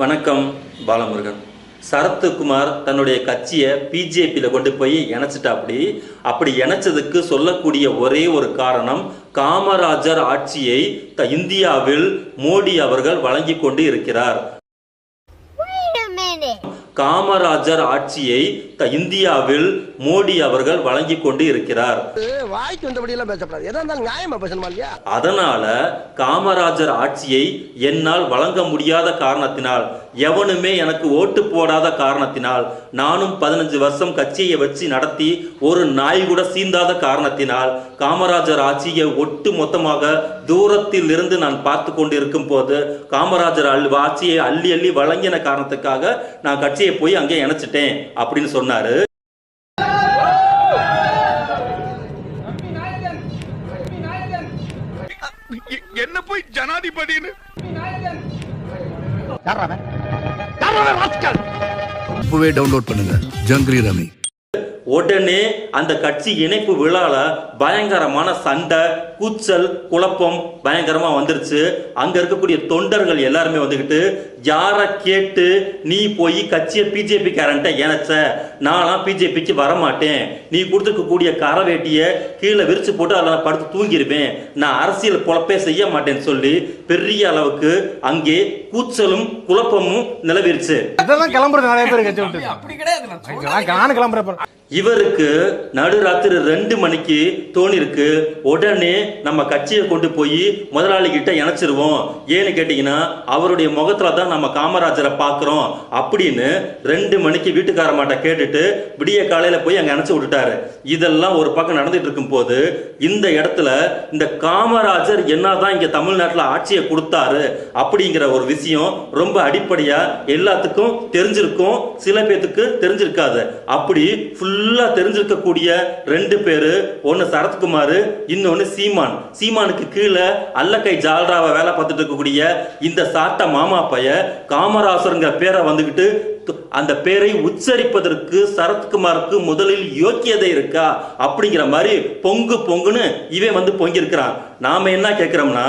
வணக்கம் பாலமுருகன். சரத்குமார் தன்னுடைய கட்சியை பிஜேபியில் கொண்டு போய் அப்படி இணைச்சதுக்கு சொல்லக்கூடிய ஒரே ஒரு காரணம், காமராஜர் ஆட்சியை இந்தியாவில் மோடி அவர்கள் வழங்கி கொண்டு இருக்கிறார். காமராஜர் ஆட்சியை இந்தியாவில் மோடி அவர்கள் வழங்கி கொண்டு இருக்கிறார். அதனால காமராஜர் ஆட்சியை என்னால் வழங்க முடியாத காரணத்தினால், எவனுமே எனக்கு ஓட்டு போடாத காரணத்தினால், நானும் 15 வருஷம் கட்சியை வச்சு நடத்தி ஒரு நாய் கூட சீந்தாத காரணத்தினால், காமராஜர் ஆட்சியை ஒட்டு மொத்தமாக தூரத்தில் இருந்து நான் பார்த்து கொண்டு இருக்கும் போது காமராஜர் ஆட்சியை அள்ளி அள்ளி வழங்கின காரணத்துக்காக நான் கட்சியை போய் அங்கே இணைச்சிட்டேன் அப்படின்னு சொன்னாரு. என்ன போய் ஜனாதிபதினு டவுன்லோட் பண்ணுங்க ஜங்கிரி ரவி. உடனே அந்த கட்சி இணைப்பு விழால பயங்கரமான சண்டை, கூச்சல், குழப்பம் பயங்கரமா வந்துருச்சு. அங்க இருக்கக்கூடிய தொண்டர்கள் எல்லாருமே வந்துகிட்டு, யார கேட்டு நீ போய் கட்சியை பிஜேபி காரன்ட்ட இணைச்ச? நான்லாம் பிஜேபிக்கு வரமாட்டேன். நீ கொடுத்துருக்கக்கூடிய கரவேட்டிய கீழே விரிச்சு போட்டு அதில் படுத்து தூங்கிருவேன். நான் அரசியல் குழப்பே செய்ய மாட்டேன்னு சொல்லி பெரிய அளவுக்கு அங்கே கூச்சலும் குழப்பமும் நிலவிருச்சு. இவருக்கு நடுராத்திரி 2 மணிக்கு தோணிருக்கு, உடனே நம்ம கட்சியை கொண்டு போய் முதலாளி கிட்ட இணைச்சிருவோம். ஏன்னு கேட்டீங்கன்னா அவருடைய முகத்துல தான் நம்ம காமராஜரை பார்க்கிறோம் அப்படின்னு 2 மணிக்கு வீட்டுக்காரமாட்ட கேட்டுட்டு விடிய காலையில போய் அங்க இணைச்சு விட்டுட்டாரு. இதெல்லாம் ஒரு பக்கம் நடந்துட்டு இருக்கும் போது இந்த இடத்துல இந்த காமராஜர் என்னதான் இங்க தமிழ்நாட்டில் ஆட்சியை கொடுத்தாரு அப்படிங்கிற ஒரு விஷயம் ரொம்ப அடிப்படையா எல்லாத்துக்கும் தெரிஞ்சிருக்கும், சில பேத்துக்கு தெரிஞ்சிருக்காது. அப்படி ஃபுல்லா தெரிஞ்சிருக்கக்கூடிய 2 பேரு, ஒன்னு சரத்குமார், இன்னொன்னு சீமான். சீமானுக்கு கீழே அல்லக்கை ஜால்ராவை வேலை பார்த்துட்டு இருக்கக்கூடிய இந்த சாட்ட மாமா பைய காமராசருங்கிற பேரை வந்துகிட்டு அந்த பேரை உச்சரிப்பதற்கு சரத்குமாருக்கு முதலில் யோக்கியதை இருக்கா அப்படிங்கிற மாதிரி பொங்குன்னு இவன் வந்து பொங்கிருக்கிறான். நாம என்ன கேட்கிறோம்னா,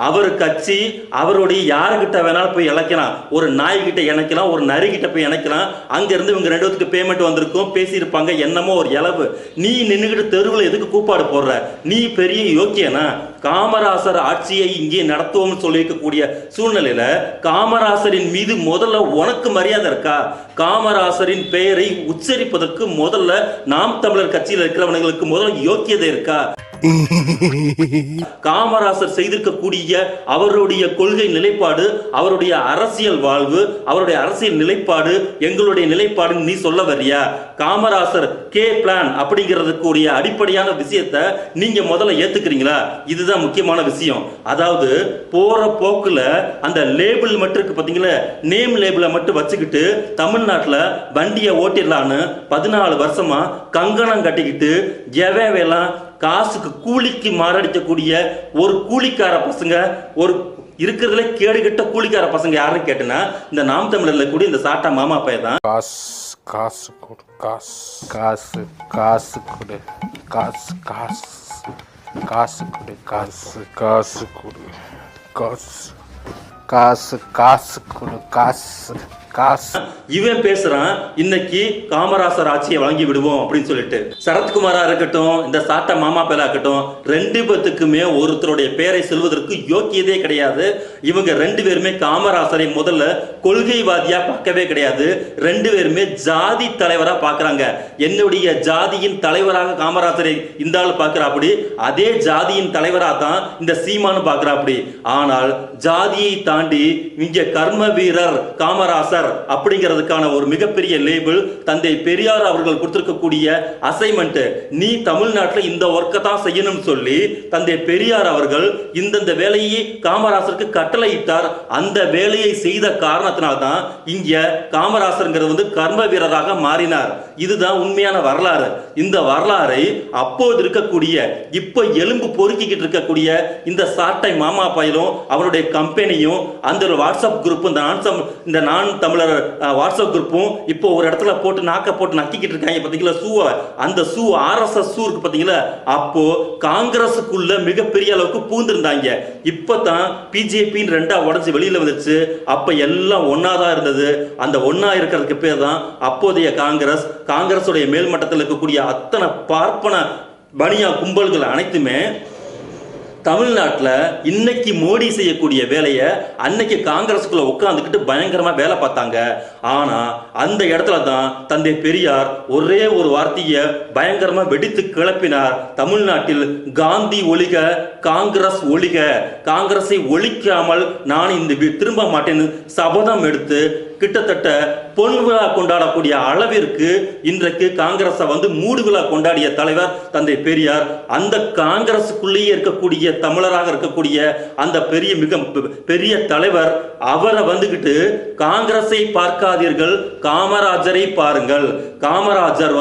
அவர் கட்சி அவருடைய யாருக்கிட்ட வேணாலும் போய் இணைக்கலாம், ஒரு நாய்கிட்ட இணைக்கலாம், ஒரு நரி கிட்ட போய் இணைக்கலாம். அங்க இருந்து இவங்க 2 பேருக்கு பேமெண்ட் வந்திருக்கும், பேசியிருப்பாங்க, என்னமோ ஒரு இளவு. நீ நின்னுகிட்டு தெருவில் எதுக்கு கூப்பாடு போடுற? நீ பெரிய யோக்கியனா? காமராசர் ஆட்சியை இங்கே நடத்துவோம்னு சொல்லியிருக்கக்கூடிய சூழ்நிலையில காமராசரின் மீது முதல்ல உனக்கு மரியாதை இருக்கா? காமராசரின் பெயரை உச்சரிப்பதற்கு முதல்ல நாம் தமிழர் கட்சியில் இருக்கிறவங்களுக்கு முதல்ல யோக்கியதை இருக்கா? காமராசர் செய்திருக்கக்கூடிய அவருடைய கொள்கை நிலைப்பாடு, அவருடைய அரசியல் வாழ்வு, அவருடைய அரசியல் நிலைப்பாடு எங்களுடைய நிலைப்பாடு நீ சொல்ல வரியா? காமராசர் கே பிளான் அப்படிங்கிறதுக்குரிய அடிப்படையான விஷயத்தை நீங்க முதல்ல ஏத்துக்கிறீங்களா? இதுதான் முக்கியமான விஷயம். அதாவது போற போக்குல அந்த லேபிள் மட்டும் இருக்கு பாத்தீங்களா, நேம் லேபிளை மட்டும் வச்சுக்கிட்டு தமிழ்நாட்டில் வண்டியை ஓட்டிடலான்னு 14 வருஷமா கங்கணம் கட்டிக்கிட்டு எல்லாம் காசுக்கு கூலிக்கு மாரடிக்கக்கூடிய ஒரு கூலிக்கார பசங்க, ஒரு இருக்கிறதுல கேடுகட்ட கூலிக்கார பசங்க யாருன்னு கேட்டனா இந்த நாம் தமிழர்ல கூட இந்த சாட்டா மாமா பைய தான். காசு கொடு, காசு காசு கொடு, காசு காசு காசு கொடு, காசு காசு கொடு, காசு காசு காசு கொடு, காசு காசு. இவன் பேசுறான் இன்னைக்கு காமராசர் ஆட்சியை வழங்கி விடுவோம் அப்படின்னு சொல்லிட்டு. சரத்குமாரா இருக்கட்டும், இந்த சாட்டா மாமா பேரா இருக்கட்டும், 2 பேத்துக்குமே ஒருத்தருடைய பெயரை சொல்வதற்கு யோக்கியதே கிடையாது. இவங்க 2 பேருமே காமராசரை முதல்ல கொள்கைவாதியா பார்க்கவே கிடையாது. 2 பேருமே ஜாதி தலைவரா பார்க்கறாங்க. என்னுடைய ஜாதியின் தலைவராக காமராசரை இந்த ஆள் பார்க்கிறா, அப்படி அதே ஜாதியின் தலைவரா தான் இந்த சீமானு பார்க்கிறா அப்படி. ஆனால் ஜாதியை தாண்டி இங்க கர்ம வீரர் காமராசர் அப்படிங்கிறதுக்கான ஒரு மிகப்பெரிய லேபிள் தந்தை பெரியார் அவர்கள் கொடுத்திருக்கக்கூடிய அசைன்மெண்ட். நீ தமிழ்நாட்டில் இந்த ஒர்க்கை தான் செய்யணும்னு சொல்லி தந்தை பெரியார் அவர்கள் இந்த வேலையை காமராசருக்கு கட்டளையிட்டார். அந்த வேலையை செய்த காரணத்தினால்தான் இங்க காமராசர்ங்கிறது வந்து கர்ம வீரராக மாறினார். இதுதான் உண்மையான வரலாறு. இந்த வரலாறை அப்போது இருக்கக்கூடிய இப்ப எலும்பு பொறுக்கிக்கிட்டு இருக்கக்கூடிய இந்த சாட்டை மாமா பையலும் அவருடைய கம்பெனியும் அந்த வாட்ஸ்அப் குரூப் இந்த நான் தமிழ் தமிழர் வாட்ஸ்அப் குரூப்பும் இப்போ ஒரு இடத்துல போட்டு நாக்க போட்டு நக்கிக்கிட்டு இருக்காங்க பாத்தீங்களா ஷூவை. அந்த ஷூ RSS ஷூ இருக்கு பாத்தீங்களா, அப்போ காங்கிரஸுக்குள்ள மிகப்பெரிய அளவுக்கு பூந்திருந்தாங்க. இப்பதான் பிஜேபின்னு ரெண்டா உடஞ்சு வெளியில வந்துச்சு. அப்ப எல்லாம் ஒன்னாதான் இருந்தது. அந்த ஒன்னா இருக்கிறதுக்கு பேர் தான் அப்போதைய காங்கிரஸ். காங்கிரஸுடைய மேல்மட்டத்தில் இருக்கக்கூடிய அத்தனை பார்ப்பன பனியா கும்பல்கள் அனைத்துமே தமிழ்நாட்டில் இன்னைக்கு மோடி செய்யக்கூடிய வேலையை அன்னைக்கு காங்கிரஸுக்குள்ள உட்காந்துக்கிட்டு பயங்கரமா வேலை பார்த்தாங்க. ஆனா அந்த இடத்துல தான் தந்தை பெரியார் ஒரே ஒரு வார்த்தையை பயங்கரமா வெடித்து கிளப்பினார். தமிழ்நாட்டில் காந்தி ஒழிக, காங்கிரஸ் ஒழிக, காங்கிரஸை ஒழிக்காமல் நான் இந்த திரும்ப மாட்டேன்னு சபதம் எடுத்து கிட்டத்தட்ட பொன் விழா கொண்டாடக்கூடிய அளவிற்கு இன்றைக்கு காங்கிரஸை மூடு விழா கொண்டாடிய தலைவர் தந்தை பெரியார். அந்த காங்கிரஸுக்குள்ளேயே இருக்கக்கூடிய தமிழராக இருக்கக்கூடிய அந்த மிக பெரிய தலைவர் அவரை காங்கிரஸை பார்க்காதீர்கள், காமராஜரை பாருங்கள். காமராஜர்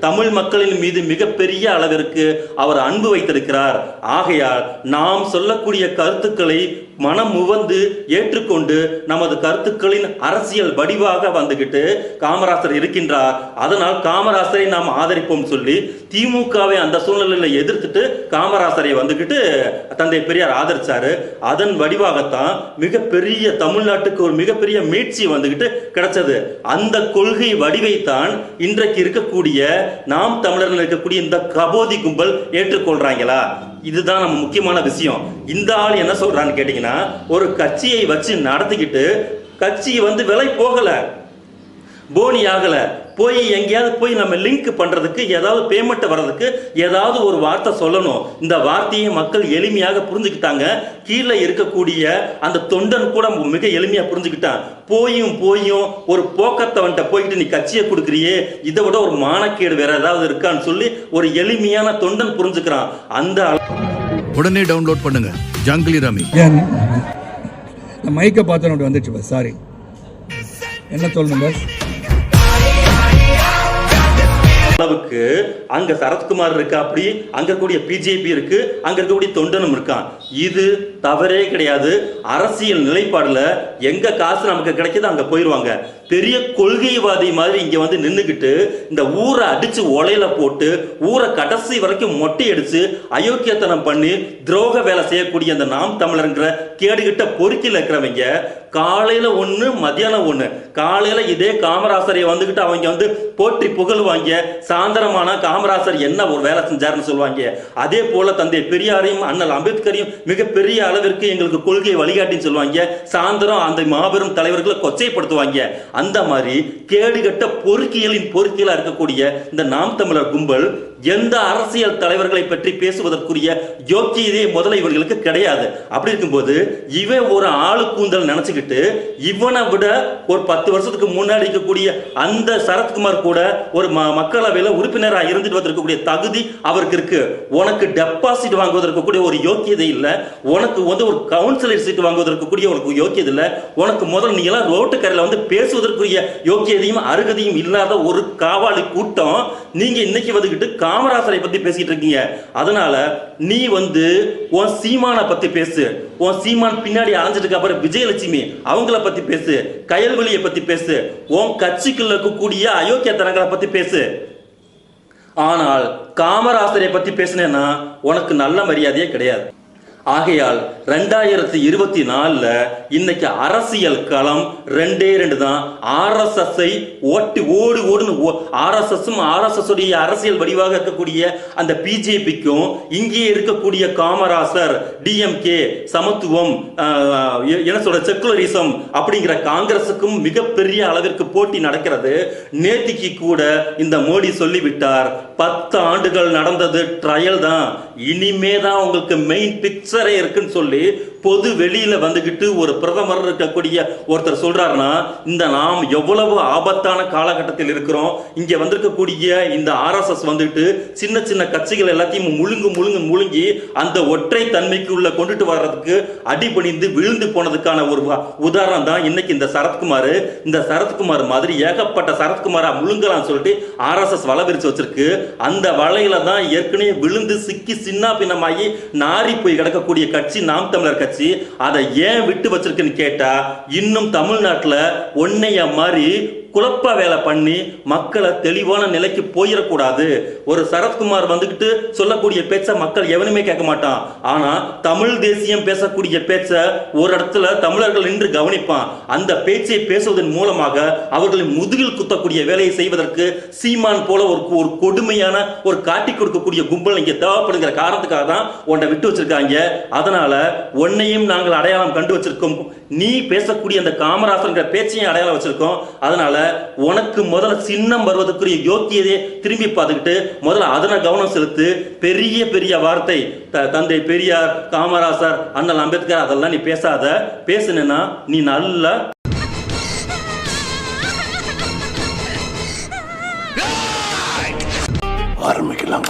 தமிழ் மக்களின் மீது மிகப்பெரிய அளவிற்கு அவர் அன்பு வைத்திருக்கிறார். ஆகையால் நாம் சொல்லக்கூடிய கருத்துக்களை மனம் முவந்து ஏற்றுக்கொண்டு நமது கருத்துக்களின் அரசியல் வடிவாக காமராஜர் இருக்கின்றார். அதனால் காமராஜரை நாம் ஆதரிப்போம் சொல்லி திமுகவை அந்த சூழ்நிலையில எதிர்த்துட்டு காமராஜரை தந்தை பெரியார் ஆதரிச்சாரு. அதன் வடிவாகத்தான் மிகப்பெரிய தமிழ்நாட்டுக்கு ஒரு மிகப்பெரிய மீட்சி கிடைச்சது. அந்த கொள்கை வடிவைத்தான் இன்றைக்கு இருக்கக்கூடிய நாம் தமிழர்கள் இருக்கக்கூடிய இந்த கபோதி கும்பல் ஏற்றுக்கொள்றாங்களா? இதுதான் நம்ம முக்கியமான விஷயம். இந்த ஆள் என்ன சொல்றான்னு கேட்டீங்கன்னா, ஒரு கட்சியை வச்சு நடத்திக்கிட்டு கட்சி விலை போகல, போனி ஆகல, போய் எங்கேயாவது போய் நம்ம லிங்க் பண்றதுக்கு ஏதாவது பேமெண்ட் வர்றதுக்கு ஏதாவது ஒரு வார்த்தை சொல்லணும். இந்த வார்த்தையை மக்கள் எளிமையாக புரிஞ்சுக்கிட்டாங்க. கீழே இருக்கக்கூடிய அந்த தொண்டன் கூட மிக எளிமையா புரிஞ்சுக்கிட்டான். போயும் ஒரு போக்கத்தை போயிட்டு நீ கட்சியை கொடுக்குறியே, இதை விட ஒரு மானக்கேடு வேற ஏதாவது இருக்கான்னு சொல்லி ஒரு எளிமையான தொண்டன் புரிஞ்சுக்கிறான். அந்த உடனே டவுன்லோட் பண்ணுங்க ஜங்கிலி ரமி. மைக்கை பார்த்து வந்துச்சு. சாரி, என்ன சொல்லணும் பஸ்? அளவுக்கு அங்க சரத்குமார் இருக்கா, அப்படி அங்க கூடிய பிஜேபி இருக்கு, அங்க இருக்கக்கூடிய தொண்டனும் இருக்கான். இது தவறே கிடையாது. அரசியல் நிலைப்பாடுல எங்க காசு நமக்கு கிடைக்குது அங்க போயிருவாங்க. பெரிய கொள்கைவாதி மாதிரி இங்க நின்னுகிட்டு இந்த ஊரை அடிச்சு ஒலையில போட்டு ஊரை கடைசி வரைக்கும் மொட்டை அடிச்சு அயோக்கியத்தனம் பண்ணி துரோக வேலை செய்யக்கூடிய அந்த நாம் தமிழர்ங்கிற கேடுகிட்ட பொறுக்கில் இருக்கிறவங்க காலையில ஒண்ணு மத்தியானம் ஒண்ணு. காலையில இதே காமராசரை அவங்க போற்றி புகழ்வாங்க. சாயந்தரமான காமராசர் என்ன ஒரு வேலை செஞ்சாருன்னு சொல்லுவாங்க. அதே போல தந்தை பெரியாரையும் அண்ணல் அம்பேத்கரையும் மிகப்பெரிய அளவிற்கு எங்களுக்கு கொள்கை வழிகாட்டின்னு சொல்லுவாங்க. சாயந்தரம் அந்த மாபெரும் தலைவர்களை கொச்சைப்படுத்துவாங்க. அந்த மாதிரி கேடுகட்ட பொறுக்கியலின் பொறுக்கியலா இருக்கக்கூடிய இந்த நாம் தமிழர் கும்பல் எந்த அரசியல் தலைவர்களை பற்றி பேசுவதற்குரிய யோக்கியதே முதல்ல இவர்களுக்கு கிடையாது. அப்படி இருக்கும்போது இவன் ஒரு ஆளு கூந்தல் நினைச்சுக்கிட்டு இவனை விட ஒரு 10 வருஷத்துக்கு முன்னாடி இருக்கக்கூடிய அந்த சரத்குமார் கூட ஒரு மக்களவையில உறுப்பினராக இருந்துட்டு வந்திருக்கக்கூடிய தகுதி அவருக்கு இருக்கு. உனக்கு டெபாசிட் வாங்குவதற்கு கூடிய ஒரு யோக்கியதை இல்லை. உனக்கு ஒரு கவுன்சிலர் சீட் வாங்குவதற்கு கூடிய ஒரு யோக்கியதை இல்லை. உனக்கு முதல் நீ எல்லாம் ரோட்டு கரையில பேசுவதற்குரிய யோக்கியதையும் அருகதையும் இல்லாத ஒரு காவாலி கூட்டம் நீங்க இன்னைக்கு காமராசரை பத்தி பேசிட்டு இருக்கீங்க. அதனால நீ உன் சீமான பத்தி பேசு. உன் சீமான் பின்னாடி அலைஞ்சிட்டு அப்புறம் விஜயலட்சுமி அவங்கள பத்தி பேசு, கயல்வெளியை பத்தி பேசு, உன் கட்சிக்குள்ள இருக்கக்கூடிய அயோக்கியத்தனங்களை பத்தி பேசு. ஆனால் காமராசரை பத்தி பேசினேன்னா உனக்கு நல்ல மரியாதையே கிடையாது. ஆகையால் 2024 இன்னைக்கு அரசியல் களம் 2 தான். RSS-ஐ ஓடுன்னு RSS-உம் RSS உடைய அரசியல் வடிவாக இருக்கக்கூடிய அந்த பிஜேபிக்கும் இங்கே இருக்கக்கூடிய காமராசர், DMK, சமத்துவம், என்ன சொல்ற செக்குலரிசம் அப்படிங்கிற காங்கிரசுக்கும் மிகப்பெரிய அளவிற்கு போட்டி நடக்கிறது. நேத்திக்கு கூட இந்த மோடி சொல்லிவிட்டார், 10 ஆண்டுகள் நடந்தது ட்ரையல் தான், இனிமே தான் உங்களுக்கு மெயின் பிக்சரே இருக்குன்னு சொல்லி பொது வெளியில ஒரு பிரதமர் இருக்கக்கூடிய ஒருத்தர் சொல்றாருன்னா இந்த நாம் எவ்வளவு ஆபத்தான காலகட்டத்தில் இருக்கிறோம். இங்க வந்திருக்கக்கூடிய இந்த RSS சின்ன சின்ன கட்சிகள் எல்லாத்தையும் முழுங்கி அந்த ஒற்றை தன்மைக்கு உள்ள கொண்டுட்டு வர்றதுக்கு அடிபணிந்து விழுந்து போனதுக்கான ஒரு உதாரணம் தான் இன்னைக்கு இந்த சரத்குமார். இந்த சரத்குமார் மாதிரி ஏகப்பட்ட சரத்குமாரா முழுங்கலாம் சொல்லிட்டு RSS வலை விரிச்சு வச்சிருக்கு. அந்த வலையில தான் ஏற்கனவே விழுந்து சிக்கி சின்ன பின்னமாகி நாரி போய் கிடக்கக்கூடிய கட்சி நாம் தமிழர் கட்சி. கட்சி அதை ஏன் விட்டு வச்சிருக்குன்னு கேட்டா, இன்னும் தமிழ்நாட்டுல ஒன்னைய மாதிரி குழப்ப வேலை பண்ணி மக்களை தெளிவான நிலைக்கு போயிடக்கூடாது. ஒரு சரத்குமார் வந்துகிட்டு சொல்லக்கூடிய பேச்ச மக்கள் எவனுமே கேட்க மாட்டான். ஆனா தமிழ் தேசியம் பேசக்கூடிய பேச்ச ஒரு இடத்துல தமிழர்கள் நின்று கவனிப்பான். அந்த பேச்சை பேசுவதன் மூலமாக அவர்களின் முதுகில் குத்தக்கூடிய வேலையை செய்வதற்கு சீமான் போல ஒரு கொடுமையான ஒரு காட்டி கொடுக்கக்கூடிய கும்பல் இங்க தேவைப்படுகிற காரணத்துக்காக தான் உன்னை விட்டு வச்சிருக்காங்க. அதனால உன்னையும் நாங்கள் அடையாளம் கண்டு வச்சிருக்கோம். நீ பேசக்கூடிய அந்த காமராசர் பேச்சையும் அடையாளம் வச்சிருக்கோம். அதனால உனக்கு முதல்ல சின்னம் வருவதற்குரிய யோக்கியதை திரும்பி பார்த்துக்கிட்டு முதல்ல அதனை கவனம் செலுத்து. பெரிய பெரிய வார்த்தை தந்தை பெரியார், காமராசர், அண்ணல் அம்பேத்கர் அதெல்லாம் நீ பேசாத. பேசுனா நீ நல்ல ஆரம்பிக்கலாம்.